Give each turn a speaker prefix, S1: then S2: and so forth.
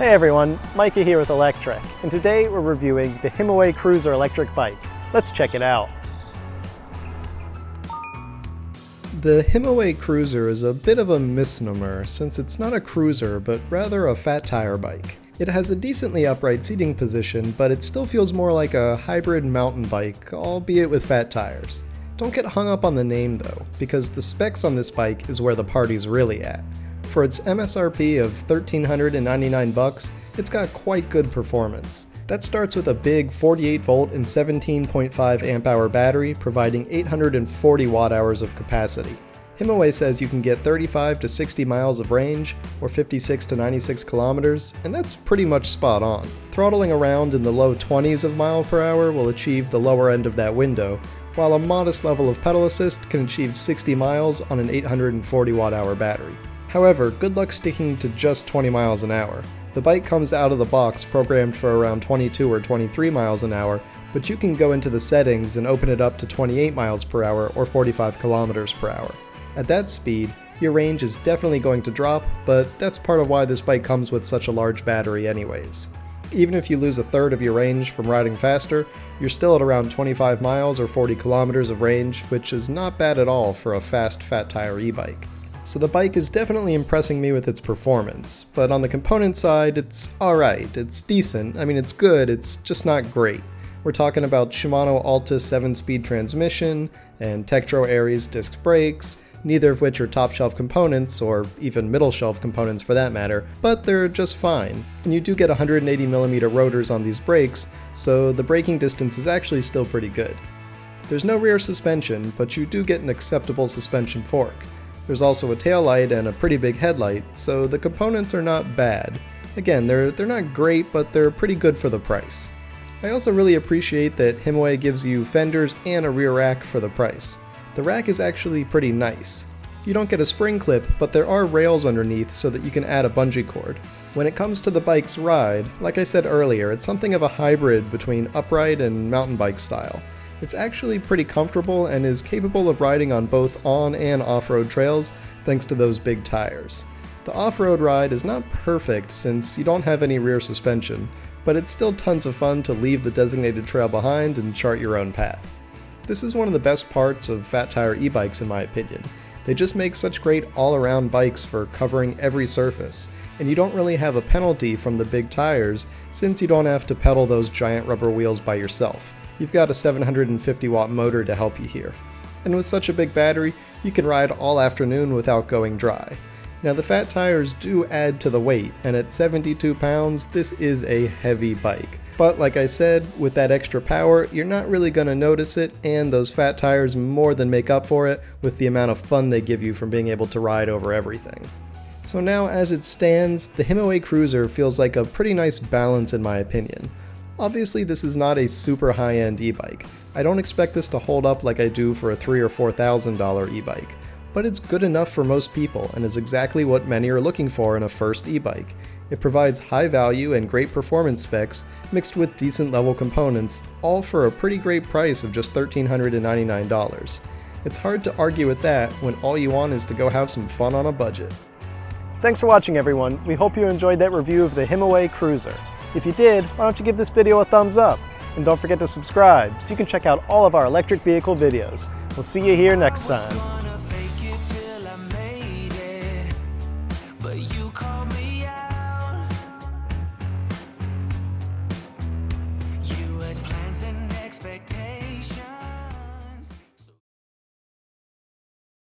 S1: Hey everyone, Micah here with Electrek, and today we're reviewing the Himiway Cruiser electric bike. Let's check it out. The Himiway Cruiser is a bit of a misnomer since it's not a cruiser but rather a fat tire bike. It has a decently upright seating position, but it still feels more like a hybrid mountain bike, albeit with fat tires. Don't get hung up on the name though, because the specs on this bike is where the party's really at. For its MSRP of $1,399, it's got quite good performance. That starts with a big 48 volt and 17.5 amp hour battery providing 840 watt hours of capacity. Himiway says you can get 35 to 60 miles of range, or 56 to 96 kilometers, and that's pretty much spot on. Throttling around in the low 20s of mile per hour will achieve the lower end of that window, while a modest level of pedal assist can achieve 60 miles on an 840 watt hour battery. However, good luck sticking to just 20 miles an hour. The bike comes out of the box programmed for around 22 or 23 miles an hour, but you can go into the settings and open it up to 28 miles per hour or 45 kilometers per hour. At that speed, your range is definitely going to drop, but that's part of why this bike comes with such a large battery anyways. Even if you lose a third of your range from riding faster, you're still at around 25 miles or 40 kilometers of range, which is not bad at all for a fast fat tire e-bike. So the bike is definitely impressing me with its performance, but on the component side, it's alright, it's decent, I mean it's good, it's just not great. We're talking about Shimano Altus 7-speed transmission, and Tektro Aries disc brakes, neither of which are top-shelf components, or even middle-shelf components for that matter, but they're just fine. And you do get 180mm rotors on these brakes, so the braking distance is actually still pretty good. There's no rear suspension, but you do get an acceptable suspension fork. There's also a taillight and a pretty big headlight, so the components are not bad. Again, they're not great, but they're pretty good for the price. I also really appreciate that Himiway gives you fenders and a rear rack for the price. The rack is actually pretty nice. You don't get a spring clip, but there are rails underneath so that you can add a bungee cord. When it comes to the bike's ride, like I said earlier, it's something of a hybrid between upright and mountain bike style. It's actually pretty comfortable and is capable of riding on both on and off-road trails thanks to those big tires. The off-road ride is not perfect since you don't have any rear suspension, but it's still tons of fun to leave the designated trail behind and chart your own path. This is one of the best parts of fat tire e-bikes in my opinion. They just make such great all-around bikes for covering every surface, and you don't really have a penalty from the big tires since you don't have to pedal those giant rubber wheels by yourself. You've got a 750 watt motor to help you here. And with such a big battery, you can ride all afternoon without going dry. Now the fat tires do add to the weight, and at 72 pounds, this is a heavy bike. But like I said, with that extra power, you're not really going to notice it, and those fat tires more than make up for it with the amount of fun they give you from being able to ride over everything. So now as it stands, the Himiway Cruiser feels like a pretty nice balance in my opinion. Obviously this is not a super high-end e-bike. I don't expect this to hold up like I do for a $3,000 or $4,000 e-bike, but it's good enough for most people and is exactly what many are looking for in a first e-bike. It provides high value and great performance specs mixed with decent level components, all for a pretty great price of just $1,399. It's hard to argue with that when all you want is to go have some fun on a budget. Thanks for watching everyone. We hope you enjoyed that review of the Himiway Cruiser. If you did, why don't you give this video a thumbs up? And don't forget to subscribe so you can check out all of our electric vehicle videos. We'll see you here next time.